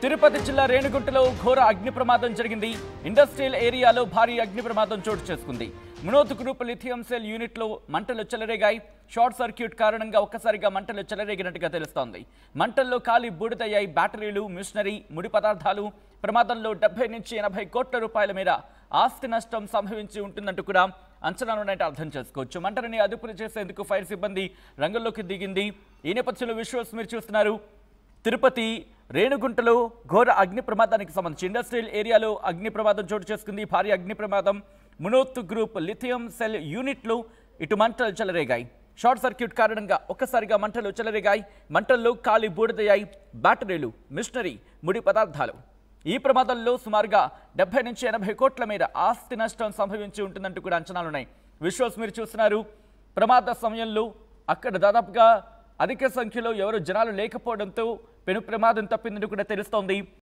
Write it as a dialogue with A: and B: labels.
A: తిరుపతి జిల్లా రేణిగుంటలో ఘోర అగ్ని ప్రమాదం జరిగింది. ఇండస్ట్రియల్ ఏరియాలో భారీ అగ్ని ప్రమాదం చోటు చేసుకుంది. మునోత్ గ్రూప్ లిథియం సెల్ యూనిట్లో మంటలు చెలరేగాయి. షార్ట్ సర్క్యూట్ కారణంగా ఒక్కసారిగా మంటలు చెలరేగినట్టుగా తెలుస్తోంది. మంటల్లో కాలి బూడిదయ్యాయి బ్యాటరీలు, మిషనరీ, ముడి పదార్థాలు. ప్రమాదంలో 70 నుంచి 80 కోట్ల రూపాయల మేర ఆస్తి నష్టం సంభవించి ఉంటుందంటూ కూడా అంచనాలున్నట్టు అర్థం చేసుకోవచ్చు. మంటలని అదుపులు చేసేందుకు ఫైర్ సిబ్బంది రంగంలోకి దిగింది. ఈ నేపథ్యంలో విజువల్స్ మీరు చూస్తున్నారు. తిరుపతి రేణిగుంటలో ఘోర అగ్ని ప్రమాదానికి సంబంధించి ఇండస్ట్రియల్ ఏరియాలో అగ్ని ప్రమాదం చోటు చేసుకుంది. భారీ అగ్ని ప్రమాదం. మునోత్ గ్రూప్ లిథియం సెల్ యూనిట్లు ఇటు మంటలు చెలరేగాయి. షార్ట్ సర్క్యూట్ కారణంగా ఒక్కసారిగా మంటలు చెలరేగాయి. మంటల్లో కాలి బూడిదయ్యాయి బ్యాటరీలు, మిషనరీ, ముడి పదార్థాలు. ఈ ప్రమాదంలో సుమారుగా 70 నుంచి 80 కోట్ల మేర ఆస్తి నష్టం సంభవించి ఉంటుందంటూ కూడా అంచనాలున్నాయి. విజువల్స్ మీరు చూస్తున్నారు. ప్రమాద సమయంలో అక్కడ దాదాపుగా అధిక సంఖ్యలో ఎవరు జనాలు లేకపోవడంతో పెను ప్రమాదం తప్పిందని కూడా తెలుస్తోంది.